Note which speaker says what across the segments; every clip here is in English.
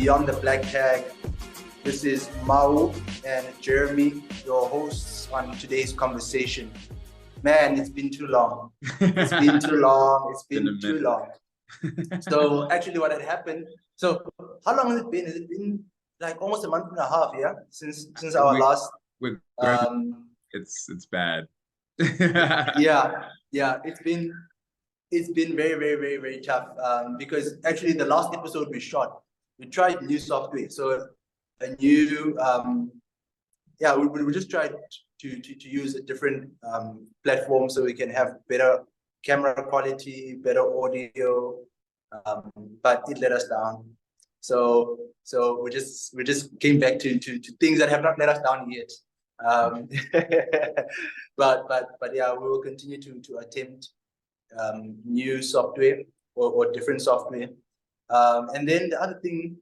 Speaker 1: Beyond the Black Tag. This is Mawu and Jeremy, your hosts on today's conversation. Man, it's been too long. It's been too long. It's been too long. So actually what had happened, so how long has it been? Has it been like almost a month and a half, yeah? Since our last
Speaker 2: it's bad.
Speaker 1: yeah, it's been very, very, very, very tough. Because actually the last episode we tried new software. So a new we just tried to use a different platform so we can have better camera quality, better audio, but it let us down. So we just came back to things that have not let us down yet. But yeah, we will continue to attempt new software or different software. And then the other thing,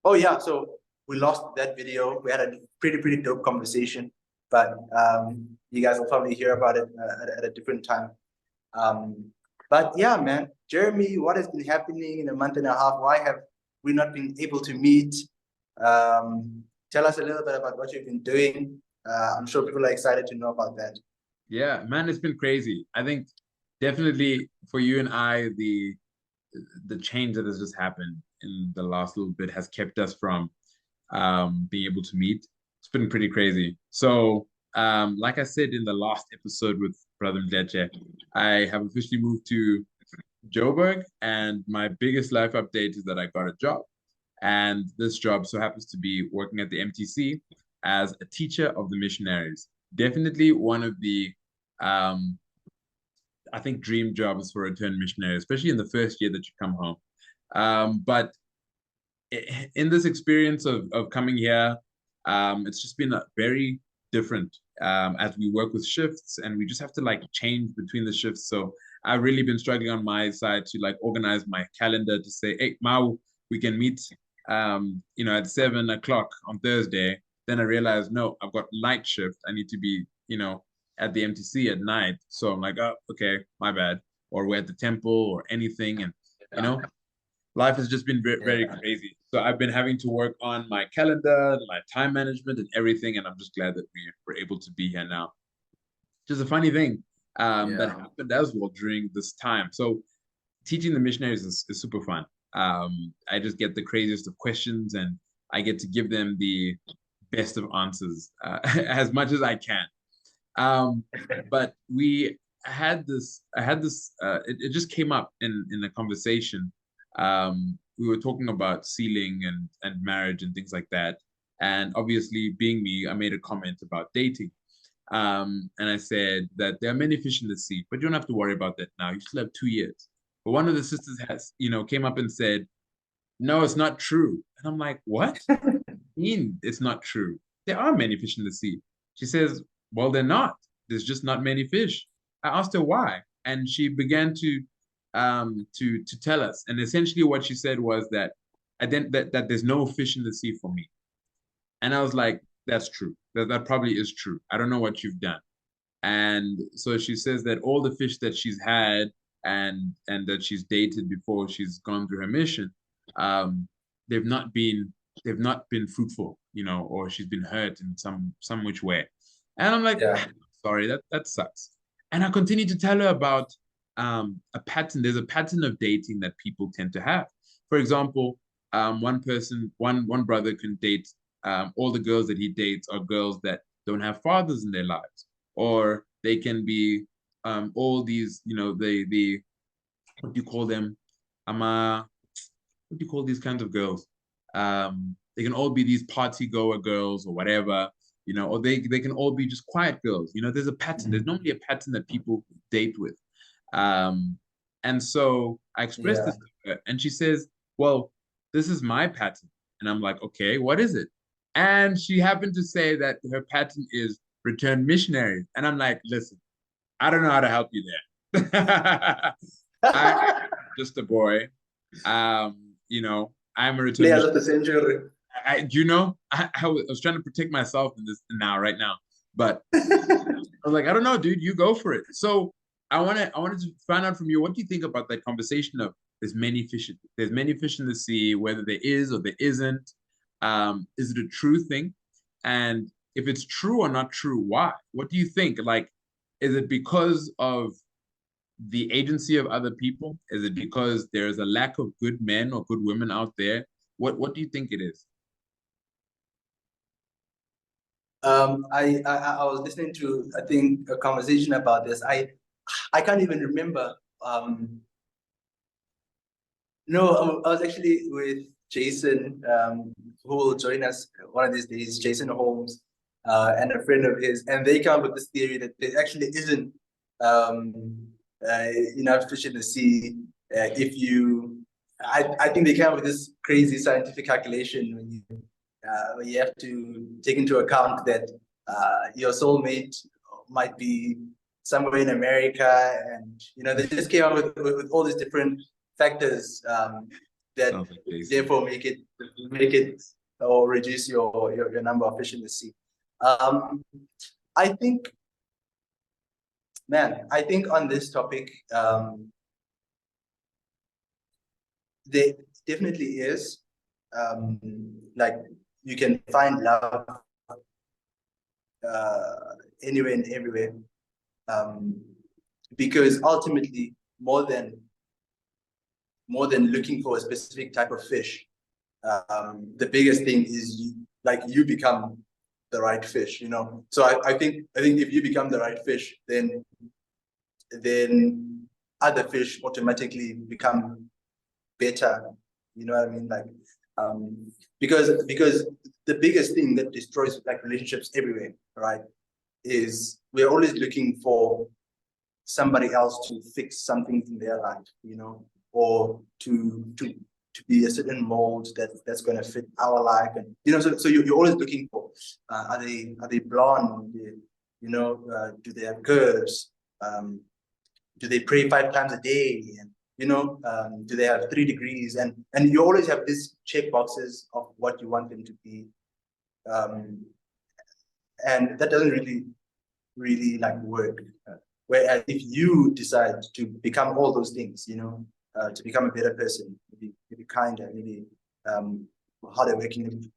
Speaker 1: oh yeah, so we lost that video. We had a pretty dope conversation, but you guys will probably hear about it at a different time. But yeah, man, Jeremy, what has been happening in a month and a half? Why have we not been able to meet? Tell us a little bit about what you've been doing. I'm sure people are excited to know about that.
Speaker 2: Yeah, man, it's been crazy. I think definitely for you and I, the change that has just happened in the last little bit has kept us from being able to meet. It's been pretty crazy. So like I said in the last episode with Brother Mdleche, I have officially moved to Joburg, and my biggest life update is that I got a job. And this job so happens to be working at the MTC as a teacher of the missionaries. Definitely one of the I think dream jobs for returned missionaries, especially in the first year that you come home. But in this experience of coming here, it's just been very different as we work with shifts, and we just have to like change between the shifts. So I've really been struggling on my side to like organize my calendar to say, hey, Mawu, we can meet at 7 o'clock on Thursday. Then I realized, no, I've got night shift. I need to be, at the MTC at night. So I'm like, oh, okay, my bad. Or we're at the temple or anything. And, life has just been very crazy. So I've been having to work on my calendar, my time management and everything. And I'm just glad that we were able to be here now. Just a funny thing that happened as well during this time. So teaching the missionaries is super fun. I just get the craziest of questions and I get to give them the best of answers as much as I can. But I had this, it just came up in a conversation. We were talking about sealing and marriage and things like that. And obviously being me, I made a comment about dating. And I said that there are many fish in the sea, but you don't have to worry about that now. You still have 2 years. But one of the sisters came up and said, no, it's not true. And I'm like, what? What do you mean it's not true? There are many fish in the sea. She says, well, they're not. There's just not many fish. I asked her why, and she began to tell us. And essentially, what she said was that that there's no fish in the sea for me. And I was like, that's true. That probably is true. I don't know what you've done. And so she says that all the fish that she's had and that she's dated before she's gone through her mission, they've not been fruitful, or she's been hurt in some which way. And I'm like, sorry, that sucks. And I continue to tell her about a pattern. There's a pattern of dating that people tend to have. For example, one brother can date all the girls that he dates are girls that don't have fathers in their lives, or they can be all these, the what do you call them? What do you call these kinds of girls? They can all be these party goer girls or whatever, or they can all be just quiet girls. There's a pattern. There's normally a pattern that people date with. And so I expressed this to her, and she says, well, this is my pattern. And I'm like, okay, what is it? And she happened to say that her pattern is return missionaries. And I'm like, listen, I don't know how to help you there. I'm just a boy. I'm a return
Speaker 1: missionary. Of the century.
Speaker 2: I was trying to protect myself in this right now. But I was like, I don't know, dude, you go for it. So I wanted to find out from you, what do you think about that conversation of there's many fish in the sea, whether there is or there isn't. Is it a true thing? And if it's true or not true, why? What do you think? Like, is it because of the agency of other people? Is it because there's a lack of good men or good women out there? What do you think it is?
Speaker 1: I was listening to, I think, a conversation about this. I can't even remember. No, I was actually with Jason, who will join us one of these days, Jason Holmes, and a friend of his, and they come up with this theory that there actually isn't um, enough fish in the sea. I think they came up with this crazy scientific calculation when you have to take into account that your soulmate might be somewhere in America, and they just came up with all these different factors that therefore make it or reduce your number of fish in the sea. I think, man, I think on this topic, there definitely is. Like, you can find love anywhere and everywhere, because ultimately, more than looking for a specific type of fish, the biggest thing is you become the right fish. So I think if you become the right fish, then other fish automatically become better. You know what I mean? Like, because the biggest thing that destroys like relationships everywhere, right, is we're always looking for somebody else to fix something in their life, or to be a certain mold that's going to fit our life. And so you're always looking for, are they blonde, do they have curves, do they pray 5 times a day, and do they have 3 degrees, and you always have these check boxes of what you want them to be, and that doesn't really like work. Whereas if you decide to become all those things, to become a better person, maybe kinder, maybe harder working.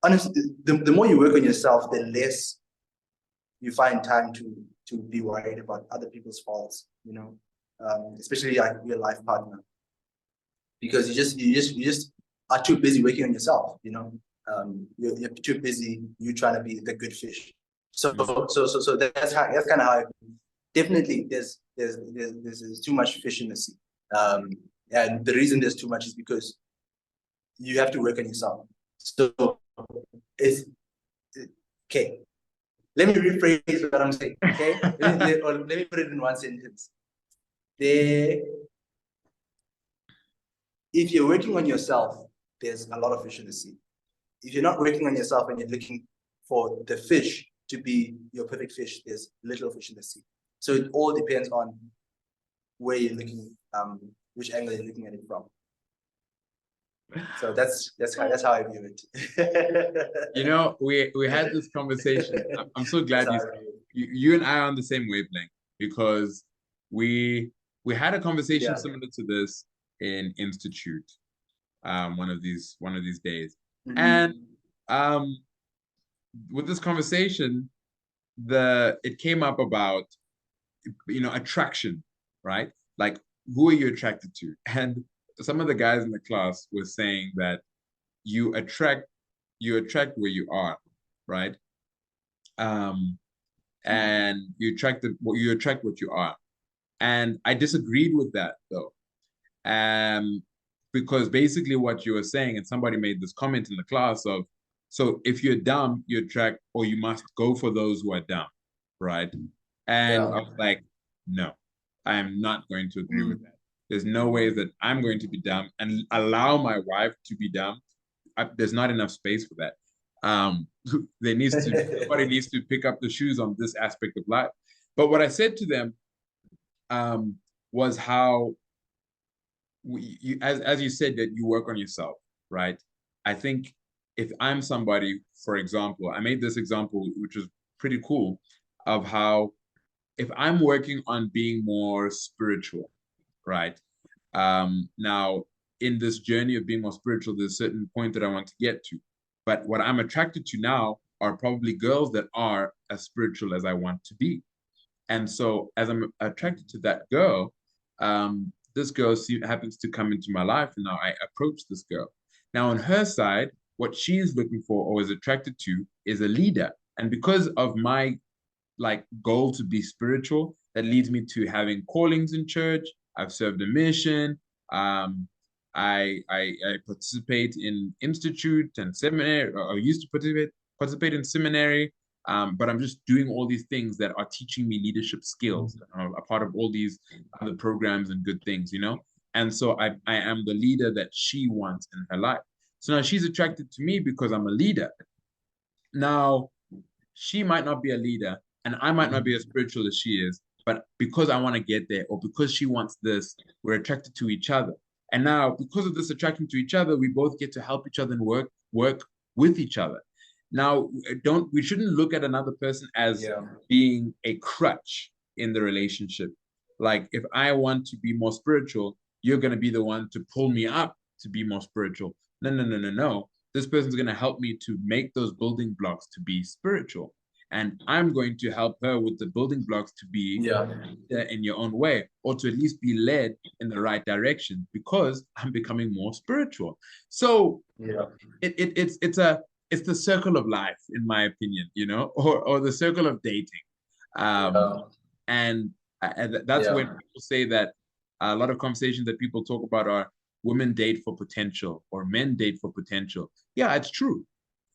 Speaker 1: Honestly, the more you work on yourself, the less you find time to be worried about other people's faults, especially like your life partner, because you just are too busy working on yourself. You're too busy trying to be the good fish. So that's kind of how definitely there's too much fish in the sea. And the reason there's too much is because you have to work on yourself. So it's okay. Let me rephrase what I'm saying. Okay, let me put it in one sentence. If you're working on yourself, there's a lot of fish in the sea. If you're not working on yourself and you're looking for the fish to be your perfect fish, there's little fish in the sea. So it all depends on where you're looking, which angle you're looking at it from. So that's how I view
Speaker 2: it. We had this conversation. I'm so glad you and I are on the same wavelength, because we had a conversation similar to this in Institute, one of these days. And with this conversation, it came up about attraction, right? Like, who are you attracted to? And some of the guys in the class were saying that you attract where you are, right? And you attract what you are. And I disagreed with that, though. Because basically what you were saying, and somebody made this comment in the class of, so if you're dumb, you attract, or you must go for those who are dumb, right? And I was like, no, I am not going to agree with that. There's no way that I'm going to be dumb and allow my wife to be dumb. There's not enough space for that. Somebody needs to pick up the shoes on this aspect of life. But what I said to them was how as you said, that you work on yourself, right? I think if I'm somebody, for example, I made this example, which was pretty cool, of how if I'm working on being more spiritual, right? Now, in this journey of being more spiritual, there's a certain point that I want to get to. But what I'm attracted to now are probably girls that are as spiritual as I want to be. And so as I'm attracted to that girl, this girl happens to come into my life, and now I approach this girl. Now on her side, what she is looking for or is attracted to is a leader. And because of my goal to be spiritual, that leads me to having callings in church. I've served a mission. I participate in institute and seminary, or used to participate in seminary. But I'm just doing all these things that are teaching me leadership skills, a part of all these other programs and good things, you know? And so I am the leader that she wants in her life. So now she's attracted to me because I'm a leader. Now, she might not be a leader, and I might not be as spiritual as she is, but because I want to get there, or because she wants this, we're attracted to each other. And now, because of this attraction to each other, we both get to help each other and work with each other. Now, we shouldn't look at another person as being a crutch in the relationship. Like, if I want to be more spiritual, you're going to be the one to pull me up to be more spiritual. No, no, no, no, no. This person's going to help me to make those building blocks to be spiritual. And I'm going to help her with the building blocks to be in your own way, or to at least be led in the right direction, because I'm becoming more spiritual. So it's the circle of life, in my opinion, you know, or the circle of dating. And that's when people say that a lot of conversations that people talk about are women date for potential or men date for potential. Yeah, it's true.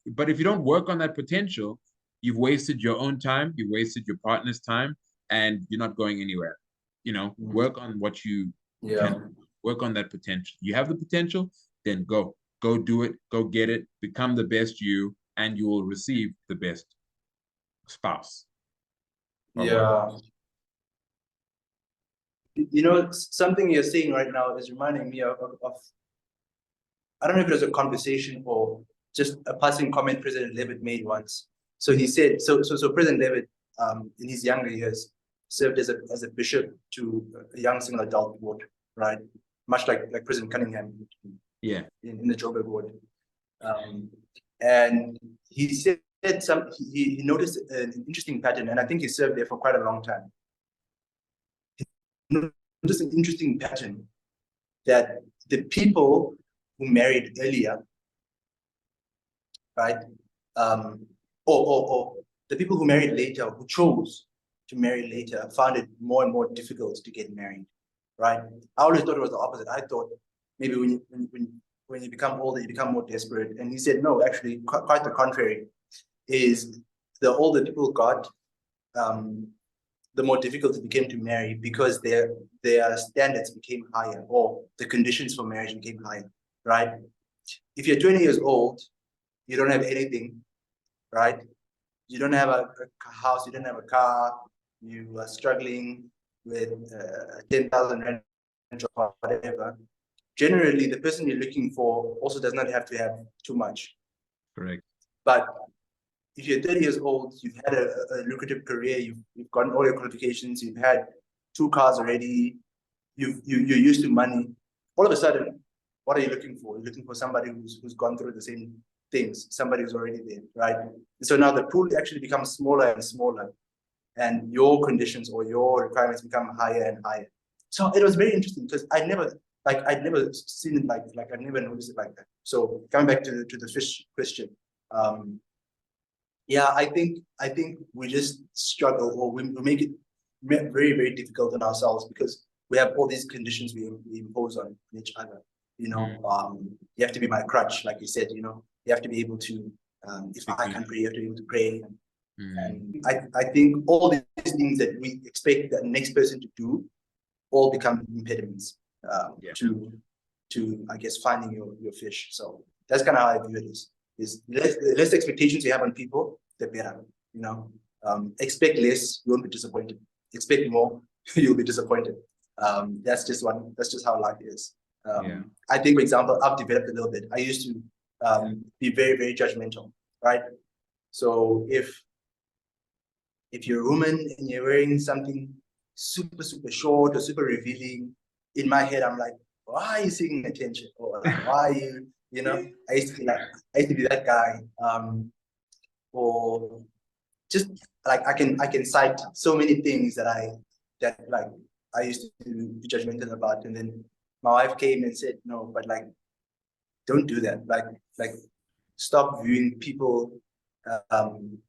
Speaker 2: But if you don't work on that potential, you've wasted your own time, you've wasted your partner's time, and you're not going anywhere. You know, work on what you can, work on that potential. You have the potential, then go do it, go get it, become the best you, and you will receive the best spouse.
Speaker 1: You know, something you're saying right now is reminding me of I don't know if it was a conversation or just a passing comment President Levitt made once. So he said, so President Levitt, in his younger years, served as a bishop to a young single adult ward, right? Much like President Cunningham, in the Joburg ward. And he said he noticed an interesting pattern, and I think he served there for quite a long time. He noticed an interesting pattern that the people who married earlier, right? Or the people who married later, who chose to marry later, found it more and more difficult to get married, right? I always thought it was the opposite. I thought maybe when you become older, you become more desperate. And he said, no, actually, quite the contrary. Is the older people got, the more difficult it became to marry, because their standards became higher, or the conditions for marriage became higher, right? If you're 20 years old, you don't have anything, right? You don't have a house, you don't have a car, you are struggling with 10,000 rand or whatever. Generally, the person you're looking for also does not have to have too much.
Speaker 2: Correct.
Speaker 1: But if you're 30 years old, you've had a lucrative career, you've gotten all your qualifications, you've had 2 cars already, you're used to money. All of a sudden, what are you looking for? You're looking for somebody who's gone through the same things, somebody who's already there, right? And so now the pool actually becomes smaller and smaller, and your conditions or your requirements become higher and higher. So it was very interesting, because I'd never seen it I'd never noticed it like that. So coming back to the fish question, I think we just struggle, or we make it very, very difficult on ourselves, because we have all these conditions we impose on each other. You know, you have to be my crutch, like you said. You know, you have to be able to. If I can't pray, you have to be able to pray. And I think all these things that we expect the next person to do, all become impediments to I guess finding your fish. So that's kind of how I view it. Is less expectations you have on people, the better. You know, expect less, you won't be disappointed. Expect more, you'll be disappointed. That's just how life is. I think, for example, I've developed a little bit. I used to be very, very judgmental, right? So if you're a woman and you're wearing something super, super short or super revealing, in my head, I'm like, why are you seeking attention? Or like, why are you, you know, I used to be that guy. Or just like I can cite so many things that I used to be judgmental about. And then my wife came and said, no, but like, don't do that. Like stop viewing people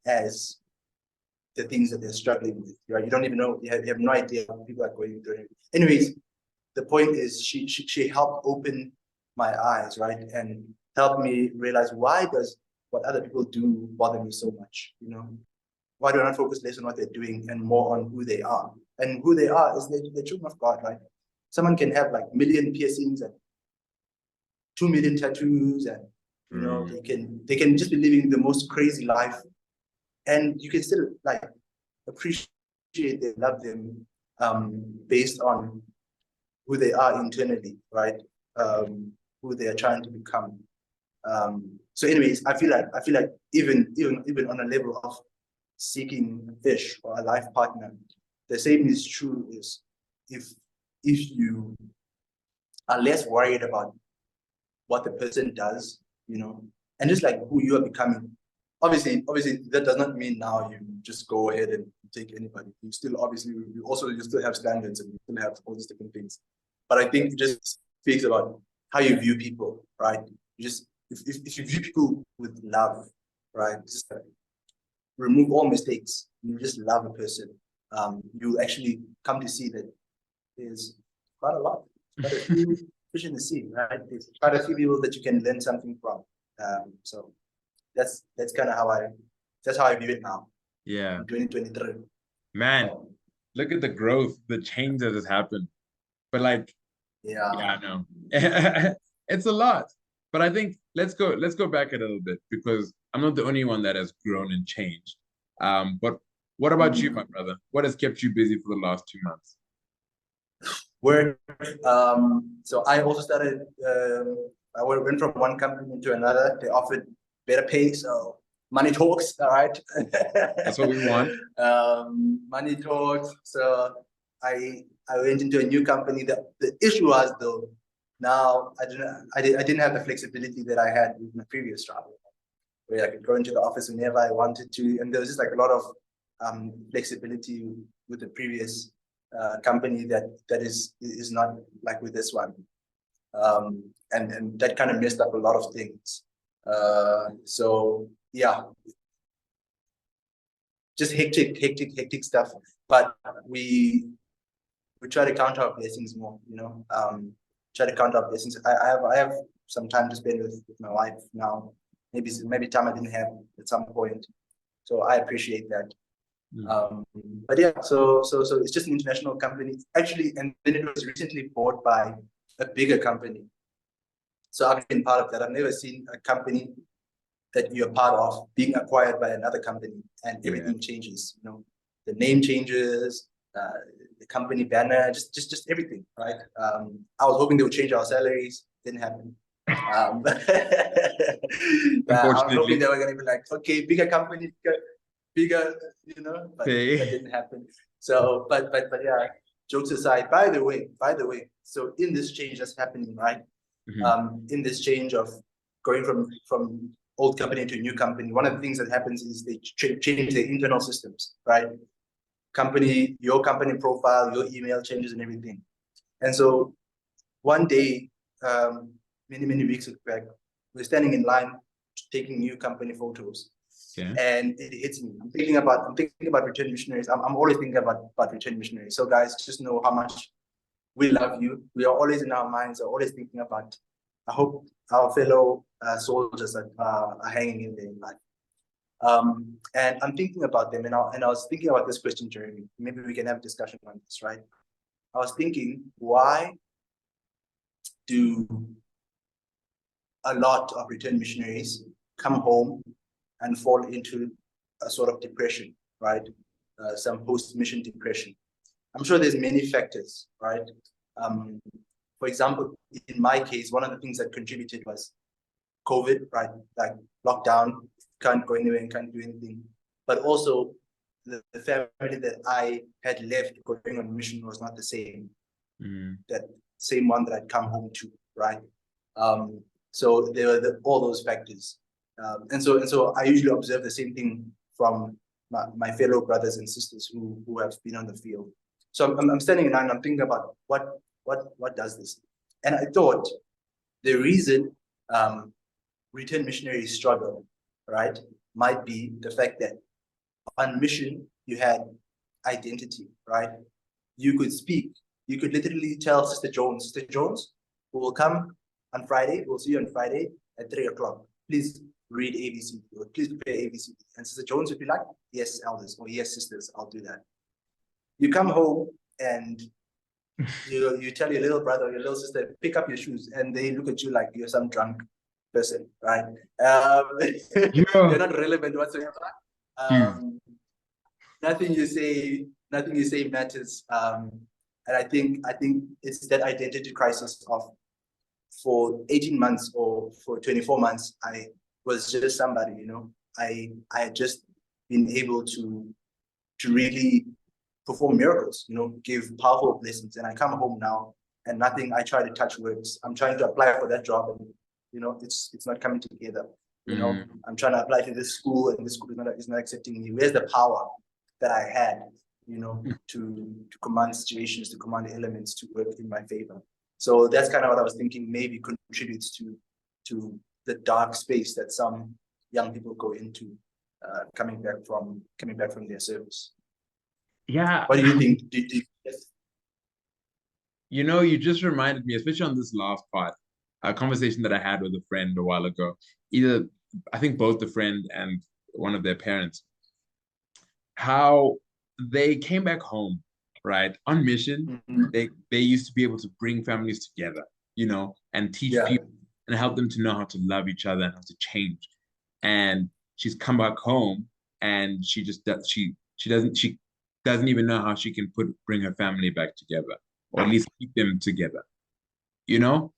Speaker 1: as the things that they're struggling with, right? You don't even know, you have no idea what people are going through. Anyways, the point is she helped open my eyes, right? And helped me realize, why does what other people do bother me so much, you know? Why do I not focus less on what they're doing and more on who they are? And who they are is the children of God, right? Someone can have like 1,000,000 piercings and 2,000,000 tattoos, and you know, they can just be living the most crazy life, and you can still like appreciate them, love them, based on who they are internally, right? Who they are trying to become. So anyways, I feel like even on a level of seeking a fish or a life partner, the same is true is if you are less worried about what the person does, you know, and just like who you are becoming. Obviously, that does not mean now you just go ahead and take anybody. You still obviously you still have standards and you still have all these different things. But I think it just speaks about how you view people, right? You just if you view people with love, right? Just remove all mistakes. You just love a person. You actually come to see that there's quite a lot, quite a few fish in the sea, right? There's quite a few people that you can learn something from. So that's kind of how I view it now.
Speaker 2: Yeah.
Speaker 1: In 2023.
Speaker 2: Man, look at the growth, the change that has happened. But like,
Speaker 1: yeah,
Speaker 2: I know. It's a lot. But I think let's go back a little bit, because I'm not the only one that has grown and changed. But what about you, my brother? What has kept you busy for the last 2 months?
Speaker 1: Work. So I also started. I went from one company to another. They offered better pay, so money talks. All right.
Speaker 2: That's what we want.
Speaker 1: Money talks. So I went into a new company. The issue was, though, now I didn't have the flexibility that I had with my previous job, where I could go into the office whenever I wanted to, and there was just like a lot of flexibility with the previous company that is not like with this one, and that kind of messed up a lot of things. So yeah, just hectic stuff. But we try to count our blessings more, you know. Try to count our blessings. I have some time to spend with my wife now. Maybe time I didn't have at some point. So I appreciate that. But yeah, so it's just an international company actually, and then it was recently bought by a bigger company. So I've been part of that. I've never seen a company that you're part of being acquired by another company, and everything changes. You know, the name changes, the company banner, just everything, right? I was hoping they would change our salaries. Didn't happen. I was hoping they were going to be like, okay, bigger company, bigger, you know, but that didn't happen. So, but yeah, jokes aside, by the way, so in this change that's happening, right? In this change of going from old company to a new company, one of the things that happens is they change their internal systems, right? Your company profile, your email changes and everything. And so one day, many weeks back, we're standing in line taking new company photos. And it hits me. I'm thinking about return missionaries. I'm always thinking about return missionaries. So guys, just know how much we love you. We are always in our minds, are always thinking about. I hope our fellow soldiers are hanging in there in life. And I'm thinking about them, and I was thinking about this question, Jeremy. Maybe we can have a discussion on this, right? I was thinking, why do a lot of return missionaries come home and fall into a sort of depression, right? Some post-mission depression. I'm sure there's many factors, right? For example, in my case, one of the things that contributed was COVID, right? Like lockdown, can't go anywhere and can't do anything. But also the family that I had left going on mission was not the same. That same one that I'd come home to, right? So there were all those factors. And so I usually observe the same thing from my fellow brothers and sisters who have been on the field. So I'm standing in line and I'm thinking about what does this? And I thought the reason return missionaries struggle, right, might be the fact that on mission you had identity, right? You could speak. You could literally tell Sister Jones, we will come on Friday. We'll see you on Friday at 3 o'clock. Please read ABC or please prepare ABC. And Sister Jones would be like, yes, elders, or yes, sisters, I'll do that. You come home and you tell your little brother or your little sister, pick up your shoes, and they look at you like you're some drunk person, right? You're not relevant whatsoever. Nothing you say matters. And I think it's that identity crisis of, for 18 months or for 24 months, I was just somebody, you know. I had just been able to really perform miracles, you know, give powerful blessings. And I come home now and nothing I try to touch works. I'm trying to apply for that job and, you know, it's not coming together. You know, I'm trying to apply to this school and this school is not accepting me. Where's the power that I had, you know, to command situations, to command elements to work in my favor? So that's kind of what I was thinking maybe contributes to the dark space that some young people go into coming back from their service.
Speaker 2: Yeah.
Speaker 1: What do you think?
Speaker 2: You know, you just reminded me, especially on this last part, a conversation that I had with a friend a while ago. I think both the friend and one of their parents, how they came back home, right, on mission. They used to be able to bring families together, you know, and teach people and help them to know how to love each other and how to change. And she's come back home and she doesn't even know how she can bring her family back together, or at least keep them together. You know,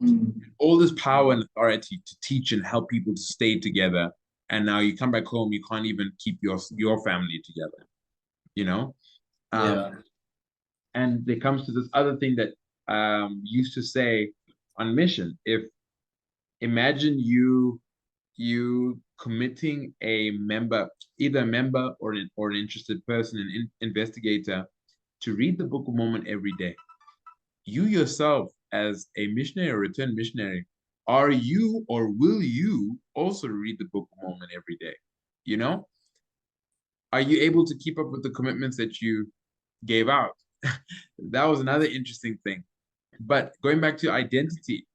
Speaker 2: all this power and authority to teach and help people to stay together, and now you come back home, you can't even keep your family together. You know, and there comes to this other thing that used to say on mission: if imagine you committing either a member or an interested person, an investigator, to read the Book of Mormon every day. You yourself, as a missionary or returned missionary, are you or will you also read the Book of Mormon every day? You know, are you able to keep up with the commitments that you gave out? That was another interesting thing. But going back to identity,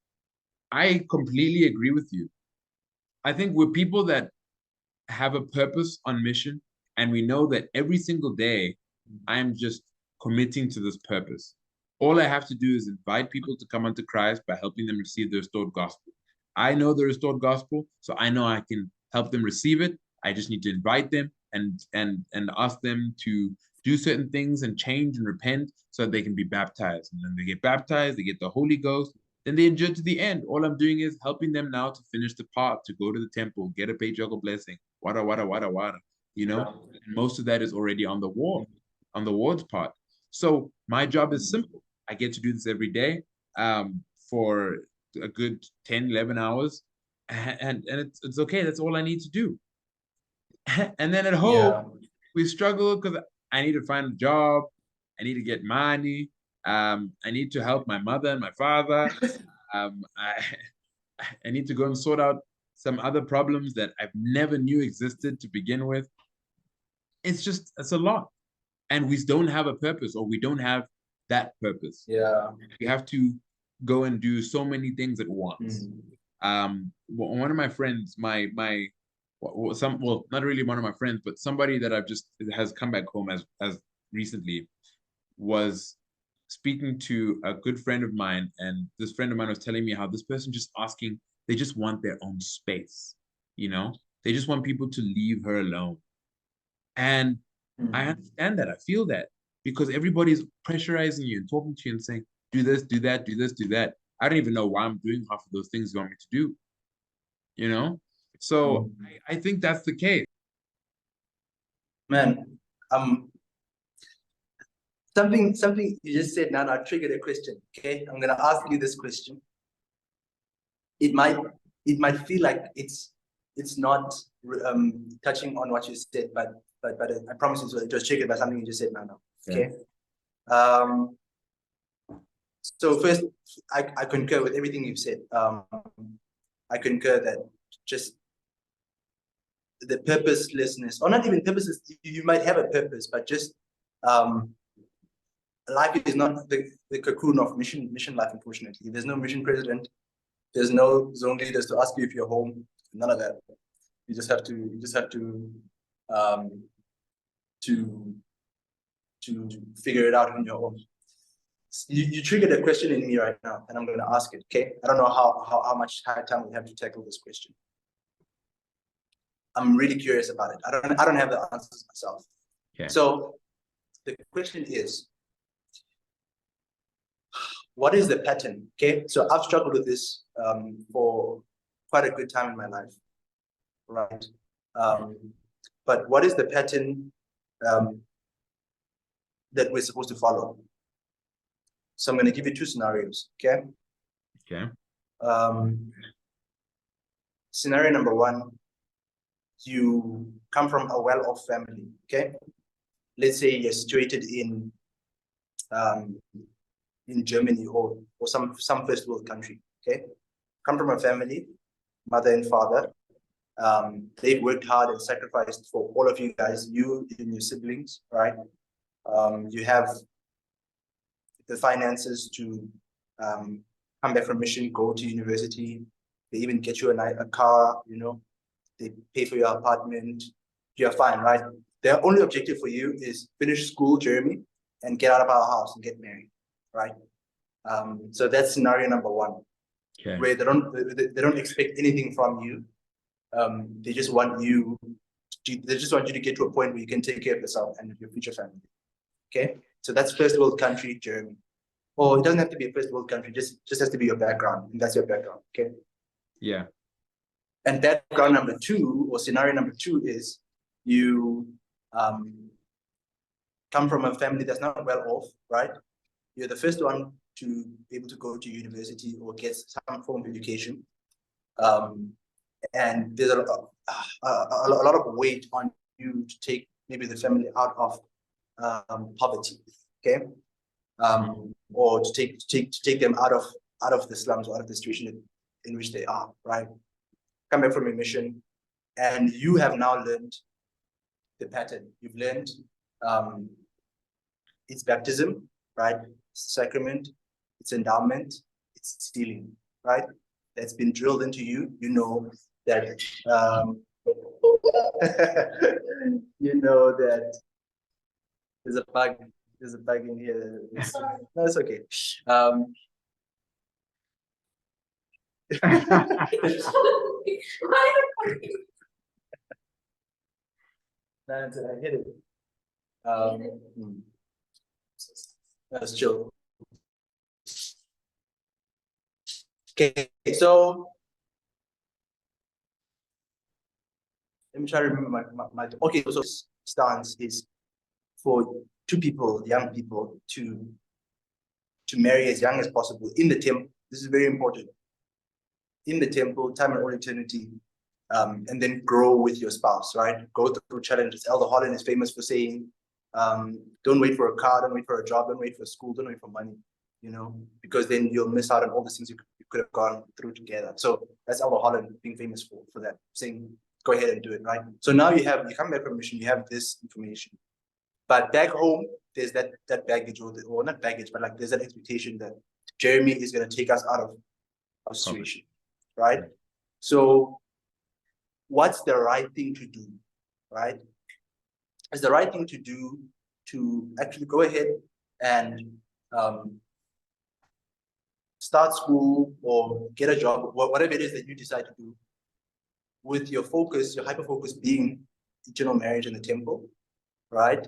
Speaker 2: I completely agree with you. I think we're people that have a purpose on mission, and we know that every single day I'm just committing to this purpose. All I have to do is invite people to come unto Christ by helping them receive the restored gospel. I know the restored gospel, so I know I can help them receive it. I just need to invite them and ask them to do certain things and change and repent so that they can be baptized. And then they get baptized, they get the Holy Ghost, then they endure to the end. All I'm doing is helping them now to finish the path, to go to the temple, get a patriarchal blessing, wada, wada, wada, wada, you know? And most of that is already on the wall, on the ward's part. So my job is simple. I get to do this every day for a good 10, 11 hours. And it's okay. That's all I need to do. And then at home, we struggle because I need to find a job. I need to get money. I need to help my mother and my father. I need to go and sort out some other problems that I've never knew existed to begin with. It's a lot. And we don't have a purpose, or we don't have that purpose. We have to go and do so many things at once. One of my friends, not really one of my friends, but somebody that has come back home as recently, was speaking to a good friend of mine, and this friend of mine was telling me how this person they just want their own space, you know? They just want people to leave her alone. And I understand that. I feel that, because everybody's pressurizing you and talking to you and saying, do this, do that, do this, do that. I don't even know why I'm doing half of those things you want me to do, you know? So I think that's the case.
Speaker 1: Man, something you just said now triggered a question. Okay, I'm gonna ask you this question. It might feel like it's not touching on what you said, but I promise you it was triggered by something you just said now. Okay. So first, I concur with everything you've said. I concur that just the purposelessness, or not even purposeless, you might have a purpose, but just life is not the cocoon of mission life, unfortunately. There's no mission president, there's no zone leaders to ask you if you're home, none of that. You just have to figure it out on your own. You triggered a question in me right now, and I'm going to ask it. Okay, I don't know how much time we have to tackle this question. I'm really curious about it. I don't have the answers myself.
Speaker 2: Okay.
Speaker 1: So the question is, what is the pattern? Okay, so I've struggled with this for quite a good time in my life, right? But what is the pattern that we're supposed to follow? So I'm going to give you two scenarios. Okay.
Speaker 2: Okay.
Speaker 1: Scenario number one, you come from a well-off family. Okay. Let's say you're situated in Germany or some first world country. Okay. Come from a family, mother and father. They've worked hard and sacrificed for all of you guys, you and your siblings, right? You have the finances to come back from mission, go to university. They even get you a car, you know, they pay for your apartment. You're fine, right? Their only objective for you is finish school, Jeremy, and get out of our house and get married, right? So that's scenario number one,
Speaker 2: okay.
Speaker 1: Where they don't expect anything from you. They just want you to get to a point where you can take care of yourself and your future family. Okay, so that's first world country, Germany. Or it doesn't have to be a first world country, just has to be your background, and that's your background. Okay.
Speaker 2: Yeah.
Speaker 1: And background number two, or scenario number two, is you come from a family that's not well off, right? You're the first one to be able to go to university or get some form of education. And there's a lot of weight on you to take maybe the family out of poverty, okay, or to take them out of the slums or out of the situation in which they are, right? Come back from a mission, and you have now learned the pattern. You've learned it's baptism, right? It's sacrament, it's endowment, it's stealing, right? That's been drilled into you. You know that you know that there's a bug in here. No, it's okay. I hit it. That's chill. Okay, so let me try to remember my okay. So stance is for young people, to marry as young as possible in the temple. This is very important. In the temple, time and all eternity, and then grow with your spouse, right? Go through challenges. Elder Holland is famous for saying, don't wait for a car, don't wait for a job, don't wait for school, don't wait for money, you know, because then you'll miss out on all the things you could have gone through together. So that's Elder Holland being famous for that, saying, go ahead and do it, right? So now you come back from mission, you have this information. But back home, there's that baggage, or not baggage, but like there's that expectation that Jeremy is going to take us out of our situation, right? So what's the right thing to do, right? It's the right thing to do to actually go ahead and start school or get a job, whatever it is that you decide to do, with your focus, your hyper focus being eternal marriage in the temple, right?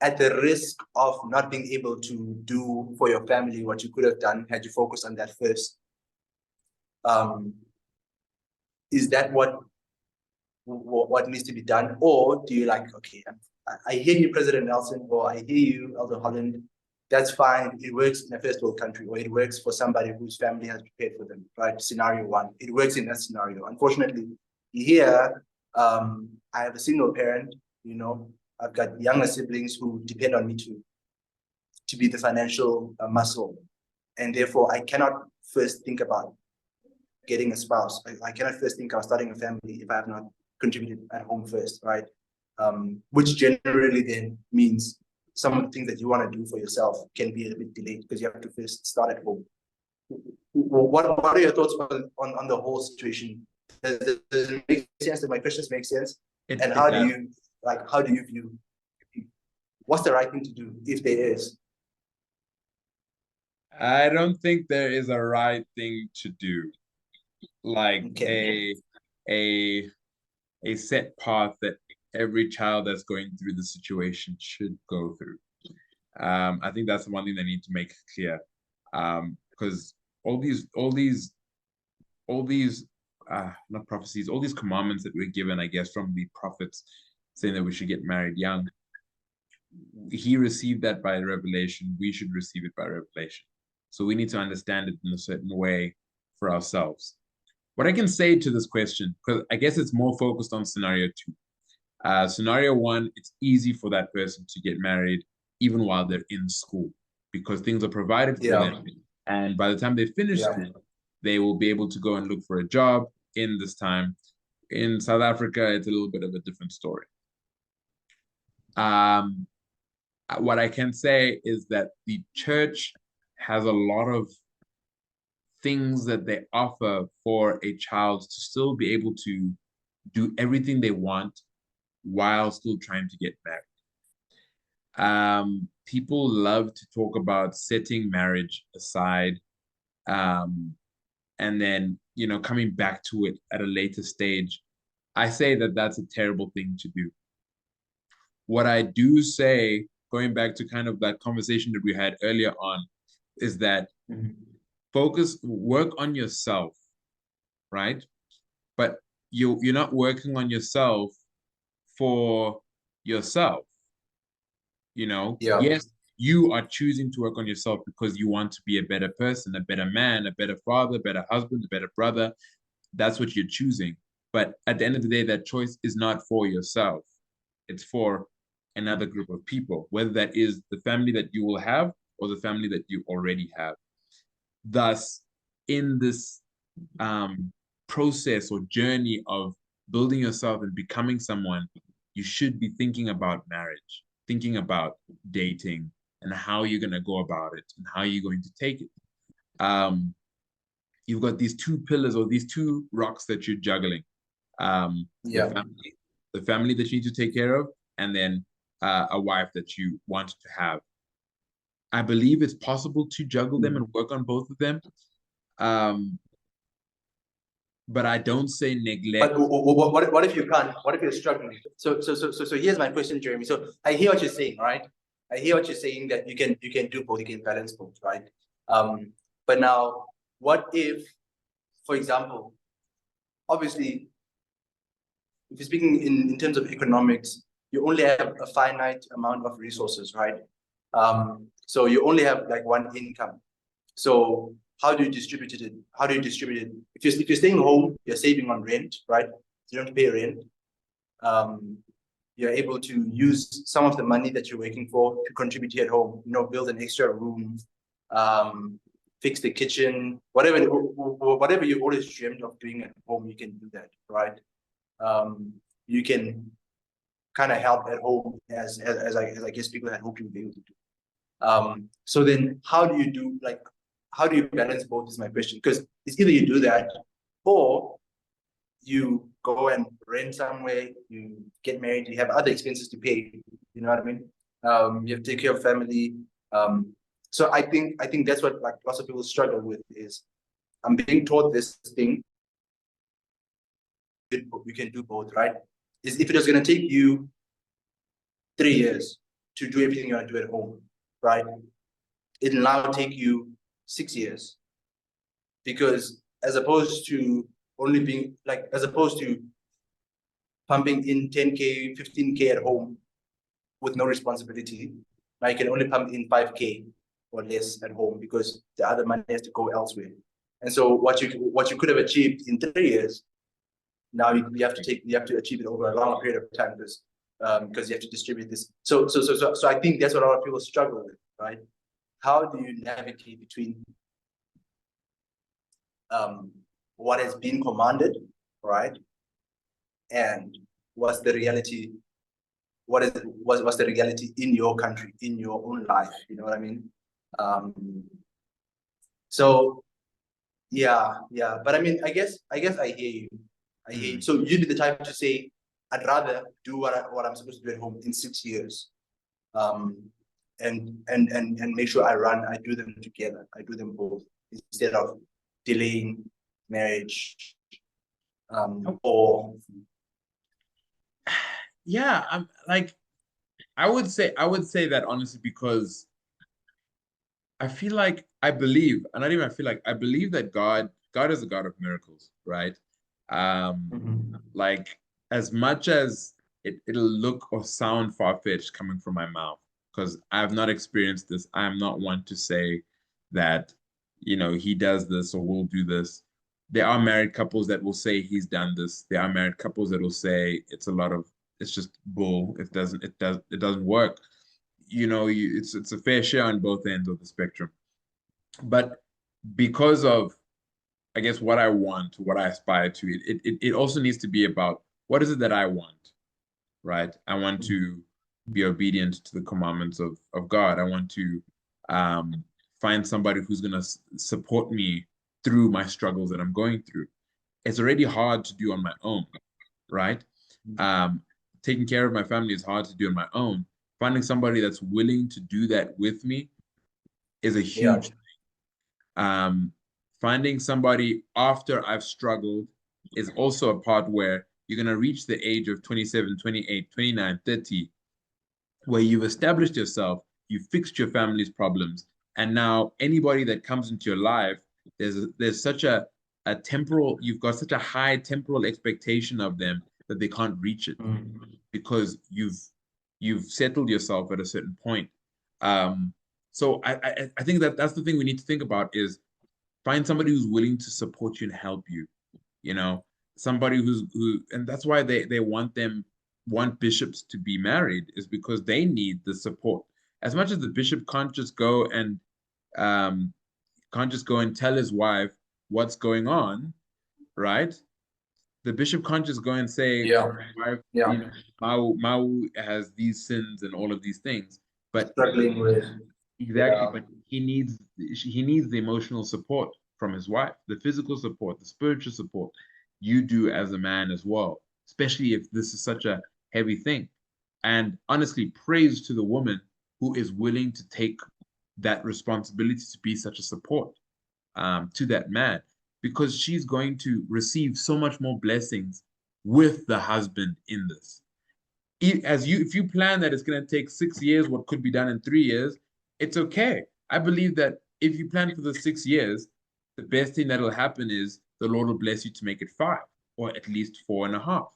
Speaker 1: At the risk of not being able to do for your family what you could have done had you focused on that first. Is that what needs to be done? Or do you like, okay, I hear you, President Nelson, or I hear you, Elder Holland. That's fine. It works in a first world country, or it works for somebody whose family has prepared for them, right? Scenario one. It works in that scenario. Unfortunately, here, I have a single parent, you know, I've got younger siblings who depend on me to be the financial muscle. And therefore, I cannot first think about getting a spouse. I cannot first think about starting a family if I have not contributed at home first, right? Which generally then means some of the things that you want to do for yourself can be a bit delayed because you have to first start at home. What are your thoughts on the whole situation? Does it make sense? That my questions make sense? And how do you view, what's the right thing to do if there is?
Speaker 2: I don't think there is a right thing to do, like a set path that every child that's going through the situation should go through. I think that's the one thing they need to make clear, because all these not prophecies, all these commandments that we're given, I guess, from the prophets, saying that we should get married young. He received that by revelation. We should receive it by revelation. So we need to understand it in a certain way for ourselves. What I can say to this question, because I guess it's more focused on scenario two. Scenario one, it's easy for that person to get married even while they're in school because things are provided for them. And by the time they finish school, they will be able to go and look for a job in this time. In South Africa, it's a little bit of a different story. What I can say is that the church has a lot of things that they offer for a child to still be able to do everything they want while still trying to get married. People love to talk about setting marriage aside, and then, you know, coming back to it at a later stage. I say that that's a terrible thing to do. What I do say, going back to kind of that conversation that we had earlier on, is that work on yourself, right? But you're not working on yourself for yourself. You know, yes, you are choosing to work on yourself because you want to be a better person, a better man, a better father, a better husband, a better brother. That's what you're choosing. But at the end of the day, that choice is not for yourself. It's for another group of people, whether that is the family that you will have or the family that you already have. Thus, in this process or journey of building yourself and becoming someone, you should be thinking about marriage, thinking about dating and how you're going to go about it and how you're going to take it. You've got these two pillars or these two rocks that you're juggling. The family that you need to take care of, and then a wife that you want to have. I believe it's possible to juggle them and work on both of them. But I don't say neglect.
Speaker 1: But what if you can't? What if you're struggling? So here's my question, Jeremy. So I hear what you're saying, right? I hear what you're saying, that you can do both, you can balance both, right? But now, what if, for example, obviously, if you're speaking in terms of economics, you only have a finite amount of resources, right? So you only have like one income. So how do you distribute it? How do you distribute it? If you're staying home, you're saving on rent, right? You don't pay rent. You're able to use some of the money that you're working for to contribute here at home. You know, build an extra room, fix the kitchen, whatever you've always dreamed of doing at home, you can do that, right? You can kind of help at home as I guess people had hoped you would be able to do. So then how do you balance both is my question, because it's either you do that or you go and rent somewhere, you get married, you have other expenses to pay, you know what I mean? You have to take care of family. So I think that's what like lots of people struggle with is, I'm being taught this thing, you can do both, right? Is if it was going to take you 3 years to do everything you want to do at home, right? It'll now take you 6 years, because as opposed to pumping in 10K, 15K at home, with no responsibility. Now you can only pump in 5K or less at home because the other money has to go elsewhere. And so what you could have achieved in 3 years, now you have to achieve it over a longer period of time because you have to distribute this. So I think that's what a lot of people struggle with, right? How do you navigate between what has been commanded, right, and what's the reality? What's the reality in your country, in your own life? You know what I mean? So yeah. But I mean, I guess I hear you. I hear you. So you'd be the type to say, I'd rather do what I'm supposed to do at home in 6 years, and make sure I do them together. I do them both instead of delaying marriage, or
Speaker 2: yeah, I'm like, I would say that honestly, because I feel like I believe, and not even I feel like I believe that God is a God of miracles, right? Like, as much as it'll look or sound far-fetched coming from my mouth, because I have not experienced this. I am not one to say that, he does this or will do this. There are married couples that will say he's done this. There are married couples that will say it's just bull. It doesn't work. It's a fair share on both ends of the spectrum. But because of, I guess, what I want, what I aspire to, it also needs to be about what is it that I want, right? I want to be obedient to the commandments of God. I want to find somebody who's going to support me through my struggles that I'm going through. It's already hard to do on my own, right? Taking care of my family is hard to do on my own. Finding somebody that's willing to do that with me is a huge thing. Finding somebody after I've struggled is also a part where you're going to reach the age of 27, 28, 29, 30, where you've established yourself, you've fixed your family's problems, and now anybody that comes into your life, there's such a temporal, you've got such a high temporal expectation of them that they can't reach it because you've settled yourself at a certain point. So I think that's the thing we need to think about is find somebody who's willing to support you and help you, somebody and that's why they want bishops to be married, is because they need the support. As much as the bishop can't just go and tell his wife what's going on, right? The bishop can't just go and say, wife, Mawu has these sins and all of these things, but
Speaker 1: struggling with
Speaker 2: exactly, but he needs the emotional support from his wife, the physical support, the spiritual support. You do as a man as well, especially if this is such a heavy thing. And honestly, praise to the woman who is willing to take that responsibility to be such a support to that man, because she's going to receive so much more blessings with the husband in this. If you plan that it's going to take 6 years, what could be done in 3 years, it's okay. I believe that if you plan for the 6 years, the best thing that'll happen is the Lord will bless you to make it 5 or at least 4.5.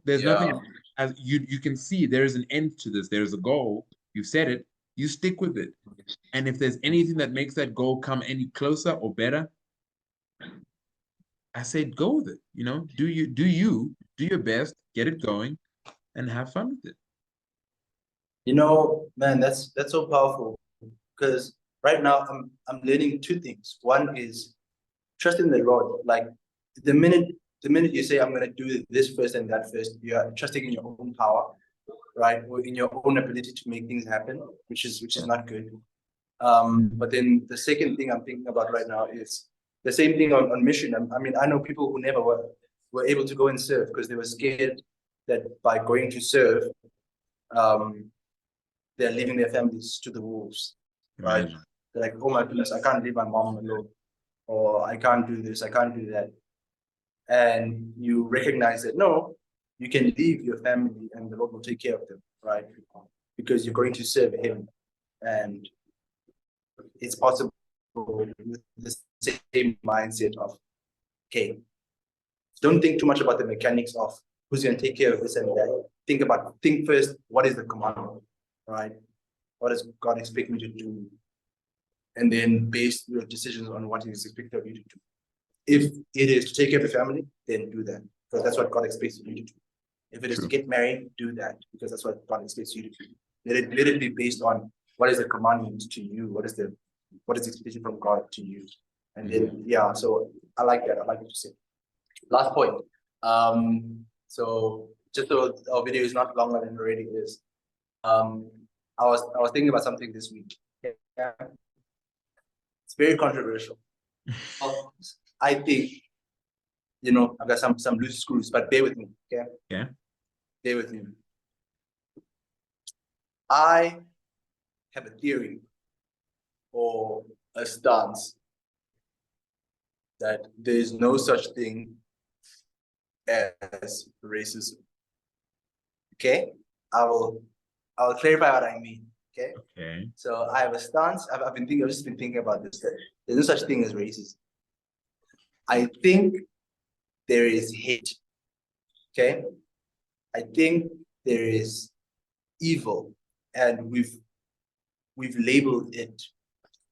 Speaker 2: There's nothing, as you can see, there is an end to this. There's a goal. You set it, you stick with it. And if there's anything that makes that goal come any closer or better, I said go with it. Do your best, get it going, and have fun with it.
Speaker 1: Man, that's so powerful, because right now I'm learning 2 things. One is trusting the Lord. Like the minute you say I'm going to do this first and that first, you are trusting in your own power, right, or in your own ability to make things happen, which is not good. But then the second thing I'm thinking about right now is the same thing on mission. I mean, I know people who never were able to go and serve because they were scared that by going to serve, they're leaving their families to the wolves, right? They're like, oh my goodness, I can't leave my mom alone, or I can't do this, I can't do that. And you recognize that, no, you can leave your family and the Lord will take care of them, right? Because you're going to serve Him. And it's possible with the same mindset of, okay, don't think too much about the mechanics of who's going to take care of this and that. think first, what is the commandment, right? What does God expect me to do? And then base your decisions on what He is expected of you to do. If it is to take care of the family, then do that, because that's what God expects you to do. If it is to get married, do that, because that's what God expects you to do. Let it be based on what is the commandment to you, what is the expectation from God to you. And then so I like that. I like what you said. Last point. So just so our video is not longer than it already is. I was thinking about something this week. Yeah. It's very controversial. I think, I've got some loose screws, but bear with me, okay?
Speaker 2: Yeah.
Speaker 1: Bear with me. I have a theory or a stance that there is no such thing as racism. Okay? I will clarify what I mean. Okay?
Speaker 2: Okay.
Speaker 1: So I have a stance. I've just been thinking about this. That there's no such thing as racism. I think there is hate. Okay? I think there is evil, and we've labeled it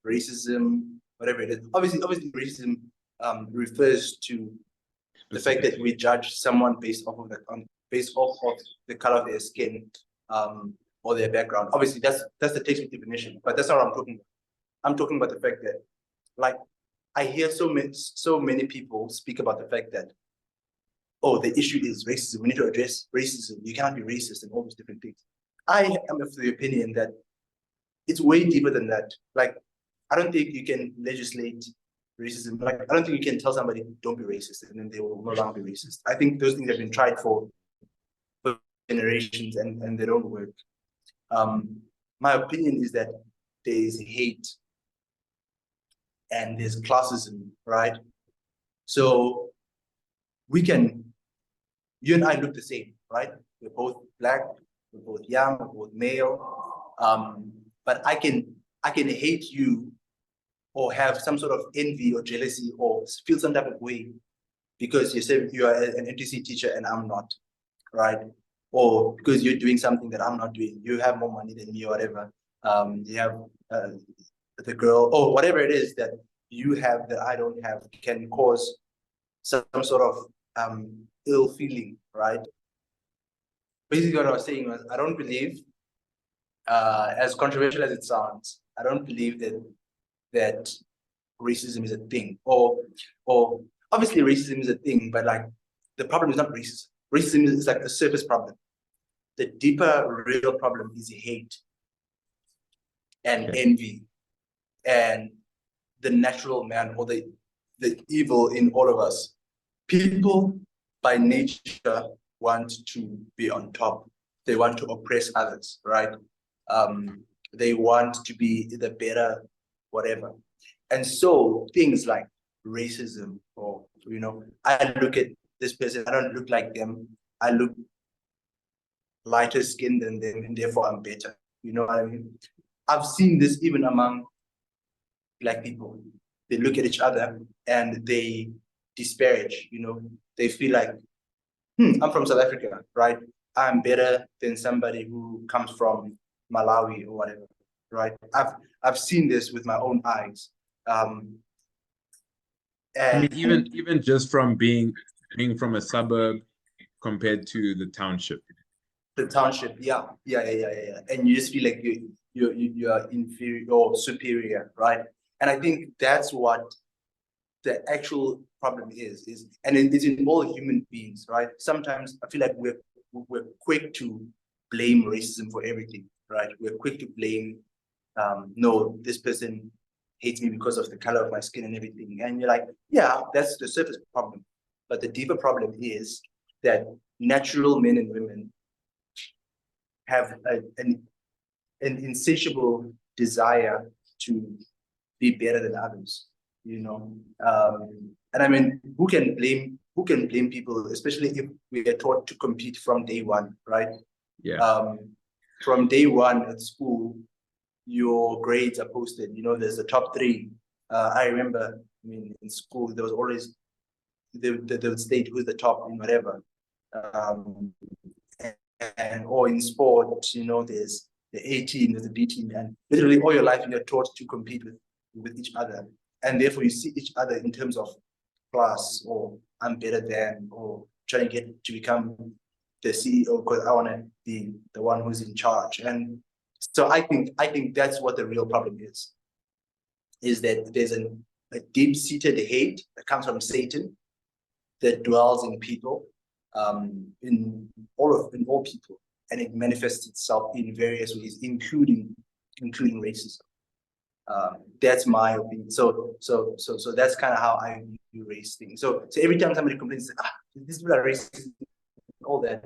Speaker 1: racism, whatever it is. Obviously, racism refers to the fact that we judge someone based off of the color of their skin, or their background. Obviously, that's the textbook definition, but that's not what I'm talking about. I'm talking about the fact that, like, I hear so many people speak about the fact that, oh, the issue is racism. We need to address racism. You cannot be racist and all those different things. I am of the opinion that it's way deeper than that. Like, I don't think you can legislate racism. Like, I don't think you can tell somebody, don't be racist, and then they will no longer be racist. I think those things have been tried for generations, and they don't work. My opinion is that there is hate and there's classism, right? So you and I look the same, right? We're both Black, we're both young, we're both male. But I can hate you or have some sort of envy or jealousy or feel some type of way because you say you are an NTC teacher and I'm not, right? Or because you're doing something that I'm not doing. You have more money than me or whatever. You have the girl or whatever it is that you have that I don't have can cause some sort of ill feeling, right? Basically what I was saying was I don't believe, as controversial as it sounds, I don't believe that racism is a thing, or obviously racism is a thing, but like the problem is not racism. Racism is like a surface problem. The deeper real problem is hate and envy and the natural man or the evil in all of us. People by nature want to be on top. They want to oppress others, right? They want to be the better, whatever. And so things like racism, or, I look at this person, I don't look like them. I look lighter skinned than them, and therefore I'm better. You know what I mean? I've seen this even among Black people. They look at each other and they disparage, they feel like, I'm from South Africa, right? I'm better than somebody who comes from Malawi or whatever, right? I've seen this with my own eyes. And
Speaker 2: I mean, even just from being from a suburb compared to the township.
Speaker 1: The township, yeah. And you just feel like you are inferior or superior, right? And I think that's what the actual problem is, and it's in all human beings, right? Sometimes I feel like we're quick to blame racism for everything, right? We're quick to blame, no, this person hates me because of the color of my skin and everything. And you're like, yeah, that's the surface problem. But the deeper problem is that natural men and women have an insatiable desire to be better than others, and I mean, who can blame people, especially if we are taught to compete from day one, right?
Speaker 2: Yeah.
Speaker 1: From day one at school, your grades are posted. There's the top three. I remember, in school there was always they would state who's the top in whatever. and or in sport, there's the A team, there's the B team, and literally all your life you're taught to compete with each other, and therefore you see each other in terms of class, or I'm better than, or trying to get to become the CEO because I want to be the one who's in charge. And so I think that's what the real problem is that there's a deep-seated hate that comes from Satan that dwells in people, in all people, and it manifests itself in various ways, including racism. That's my opinion. So that's kind of how I view race things. So every time somebody complains, these people are racist, all that.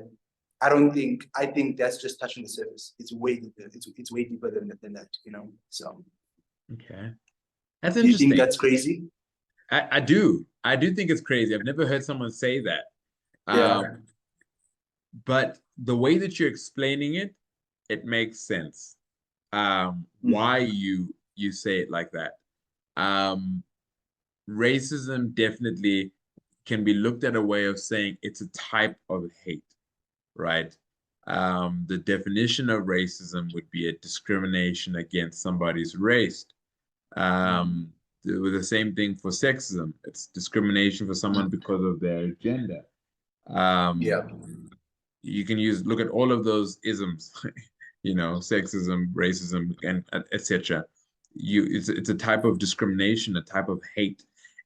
Speaker 1: I think that's just touching the surface. It's way deeper. It's way deeper than that. So.
Speaker 2: Okay, that's
Speaker 1: Do you
Speaker 2: interesting.
Speaker 1: think that's crazy?
Speaker 2: I do think it's crazy. I've never heard someone say that.
Speaker 1: Yeah.
Speaker 2: But the way that you're explaining it, it makes sense. Why you say it like that. Racism definitely can be looked at a way of saying it's a type of hate, right? The definition of racism would be a discrimination against somebody's race. The same thing for sexism. It's discrimination for someone because of their gender.
Speaker 1: Yeah.
Speaker 2: You can look at all of those isms, sexism, racism, and etc. It's a type of discrimination, a type of hate,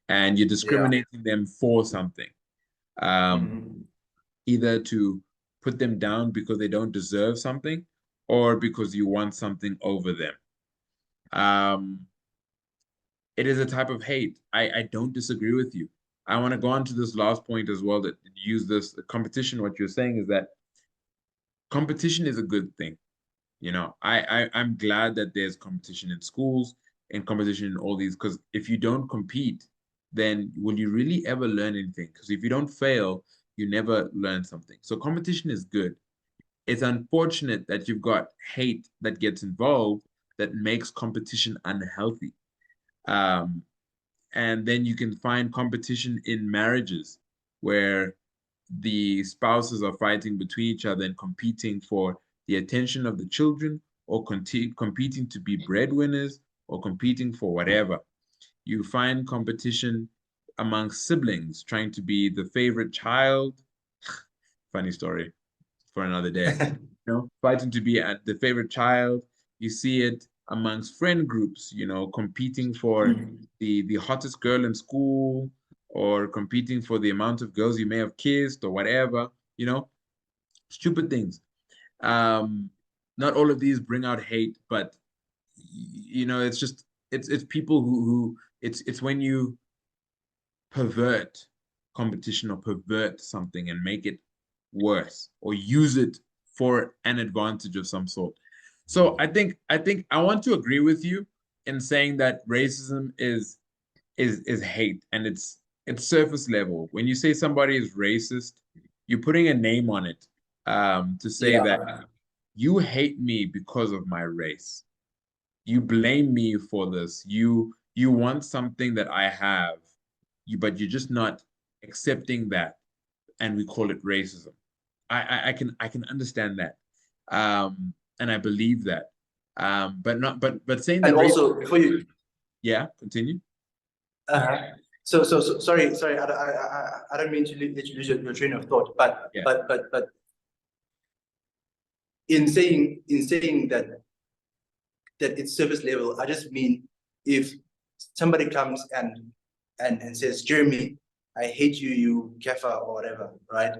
Speaker 2: and you're discriminating them for something, either to put them down because they don't deserve something, or because you want something over them. It is a type of hate. I don't disagree with you. I want to go on to this last point as well, that use this competition. What you're saying is that competition is a good thing. I'm glad that there's competition in schools and competition in all these, because if you don't compete, then will you really ever learn anything? Because if you don't fail, you never learn something. So competition is good. It's unfortunate that you've got hate that gets involved that makes competition unhealthy. And then you can find competition in marriages where the spouses are fighting between each other and competing for the attention of the children, or competing to be breadwinners, or competing for whatever. You find competition among siblings trying to be the favorite child. Funny story for another day. Fighting to be the favorite child. You see it amongst friend groups, competing for the hottest girl in school, or competing for the amount of girls you may have kissed, or whatever, stupid things. Not all of these bring out hate, but it's just it's people who it's when you pervert competition, or pervert something and make it worse, or use it for an advantage of some sort. So I think I want to agree with you in saying that racism is hate, and it's surface level. When you say somebody is racist, you're putting a name on it, to say that you hate me because of my race. You blame me for this. You want something that I have, but you're just not accepting that, and we call it racism. I can understand that, and I believe that, but saying that
Speaker 1: And
Speaker 2: race.
Speaker 1: also, before you,
Speaker 2: Yeah, continue.
Speaker 1: so sorry, I don't mean to let you lose your train of thought, but
Speaker 2: Yeah.
Speaker 1: but in saying that it's surface level, I just mean if somebody comes and says, Jeremy, I hate you, you kefir, or whatever, right?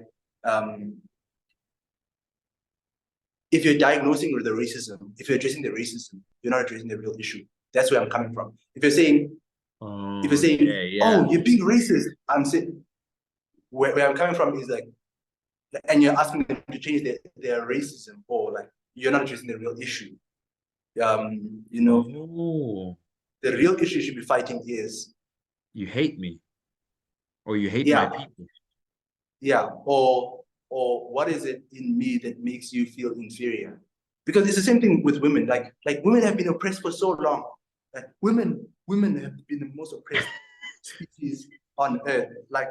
Speaker 1: If you're diagnosing with the racism, if you're addressing the racism, you're not addressing the real issue. That's where I'm coming from. If you're saying, oh, you're being racist, I'm saying, where I'm coming from is like, and you're asking them to change their racism, or like, you're not addressing the real issue. The real issue you should be fighting is,
Speaker 2: you hate me, or you hate my people.
Speaker 1: Yeah, or what is it in me that makes you feel inferior? Because it's the same thing with women. Like women have been oppressed for so long. Like women have been the most oppressed species on earth. Like,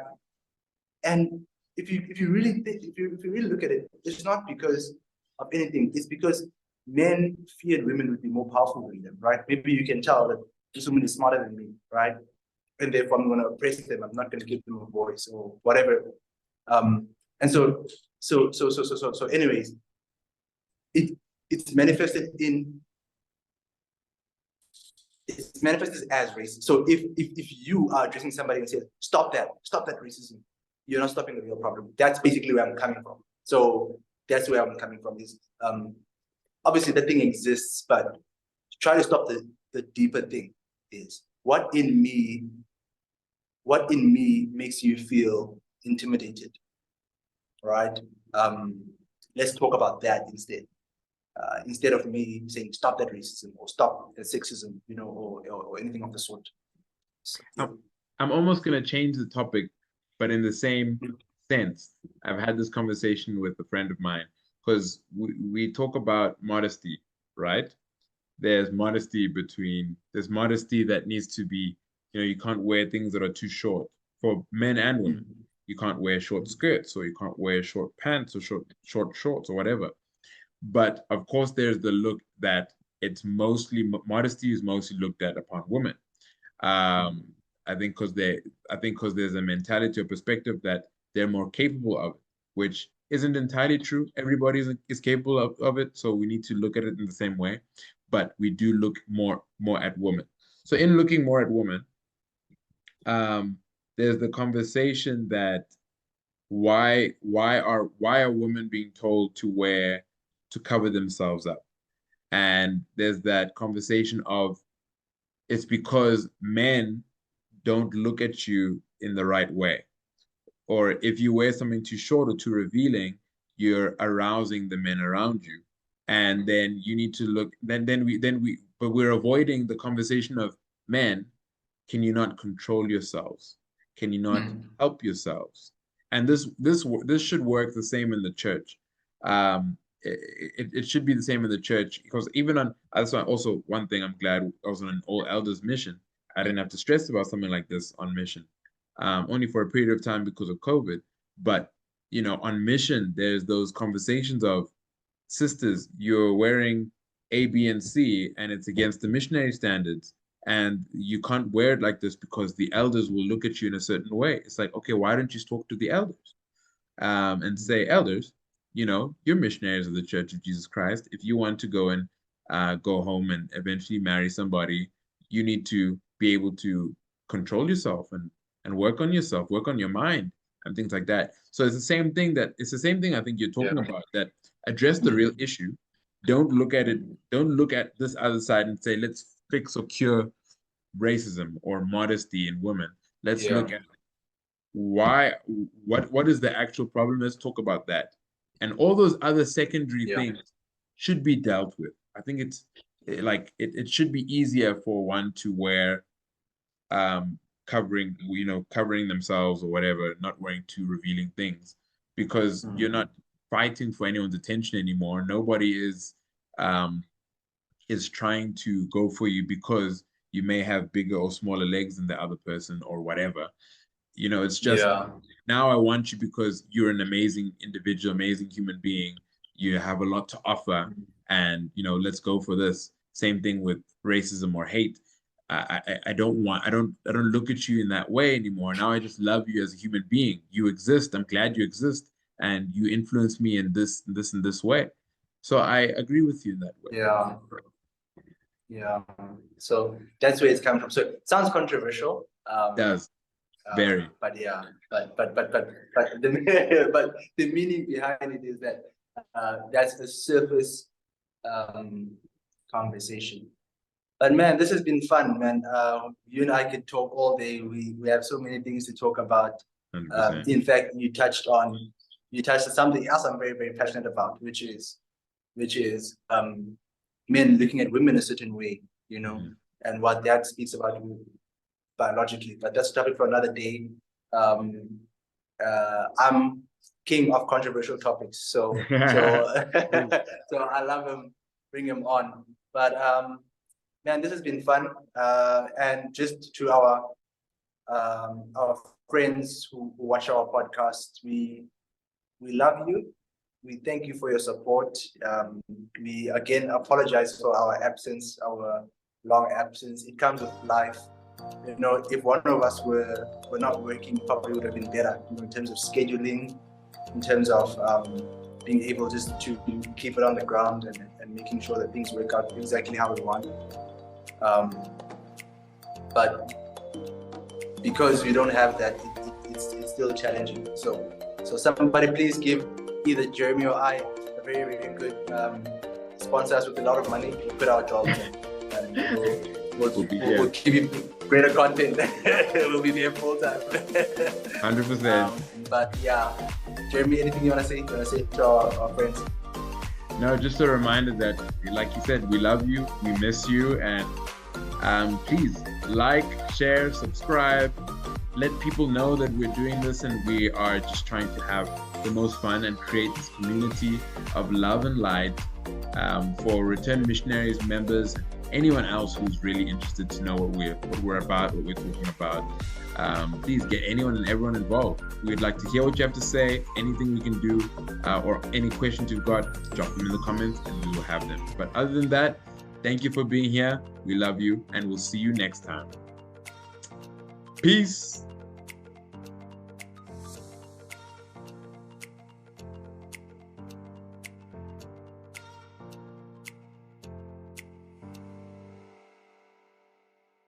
Speaker 1: and if you really think, if you really look at it, it's not because of anything. It's because men feared women would be more powerful than them, right? Maybe you can tell that this woman is smarter than me, right? And therefore I'm going to oppress them. I'm not going to give them a voice or whatever. And so anyways, it's manifested as racism. So if you are addressing somebody and say, stop that racism, you're not stopping the real problem. That's basically where I'm coming from. So that's where I'm coming from is obviously the thing exists, but try to stop the deeper thing is what in me makes you feel intimidated, right? Let's talk about that instead of me saying stop that racism or stop the sexism, you know, or anything of the sort. So,
Speaker 2: I'm almost going to change the topic, but in the same sense. I've had this conversation with a friend of mine because we talk about modesty, right? There's modesty that needs to be, you can't wear things that are too short for men and women. You can't wear short skirts, or you can't wear short pants or short shorts or whatever. But of course, there's the look that modesty is mostly looked at upon women. I think because there's a mentality or perspective that they're more capable of it, which isn't entirely true. Everybody is capable of it, so we need to look at it in the same way. But we do look more at women. So in looking more at women, there's the conversation that why are women being told to cover themselves up? And there's that conversation of it's because men don't look at you in the right way. Or if you wear something too short or too revealing, you're arousing the men around you. And then you need to look, but we're avoiding the conversation of men, can you not control yourselves? Can you not help yourselves? And this should work the same in the church. It should be the same in the church, because that's also one thing I'm glad I was on an all elders mission. I didn't have to stress about something like this on mission, only for a period of time because of COVID. But on mission, there's those conversations of, sisters, you're wearing A, B, and C, and it's against the missionary standards, and you can't wear it like this because the elders will look at you in a certain way. It's like, okay, why don't you talk to the elders and say, elders, you're missionaries of the Church of Jesus Christ. If you want to go and go home and eventually marry somebody, you need to be able to control yourself and work on yourself, work on your mind and things like that. So it's the same thing I think you're talking about, that address the real issue. Don't look at this other side and say, let's fix or cure racism or modesty in women. Let's look at what is the actual problem. Let's talk about that. And all those other secondary things should be dealt with. I think it's like it should be easier for one to wear covering themselves or whatever, not wearing too revealing things, because you're not fighting for anyone's attention anymore. Nobody is trying to go for you because you may have bigger or smaller legs than the other person or whatever. It's just now I want you because you're an amazing individual, amazing human being. You have a lot to offer, and let's go for this. Same thing with racism or hate. I don't look at you in that way anymore. Now I just love you as a human being. You exist. I'm glad you exist, and you influence me in this and this way. So I agree with you in that way.
Speaker 1: Yeah. So that's where it's coming from. So it sounds controversial.
Speaker 2: It does. Very.
Speaker 1: But the meaning behind it is that that's the surface conversation. But man, this has been fun, man. You and I could talk all day. We have so many things to talk about. In fact, you touched on something else I'm very, very passionate about, which is men looking at women a certain way, and what that speaks about biologically. But that's a topic for another day. I'm king of controversial topics, so I love him, bring him on. But man, this has been fun. And just to our our friends who watch our podcast, we love you. We thank you for your support. We again apologize for our absence, our long absence. It comes with life. You know, if one of us were not working, probably would have been better, you know, in terms of scheduling, in terms of being able just to keep it on the ground and making sure that things work out exactly how we want. But because we don't have that, it's still challenging. So somebody please give either Jeremy or I a very, very good sponsor us with a lot of money. We quit our jobs and we'll give you greater content. We'll be there full time.
Speaker 2: 100%.
Speaker 1: But yeah, Jeremy, anything you want to say? You want to say to our friends?
Speaker 2: No, just a reminder that, like you said, we love you, we miss you, and please like, share, subscribe. Let people know that we're doing this and we are just trying to have the most fun and create this community of love and light for returned missionaries, members, anyone else who's really interested to know what we're about, what we're talking about. Please get anyone and everyone involved. We'd like to hear what you have to say, anything we can do, or any questions you've got, drop them in the comments and we will have them. But other than that, thank you for being here. We love you and we'll see you next time. Peace.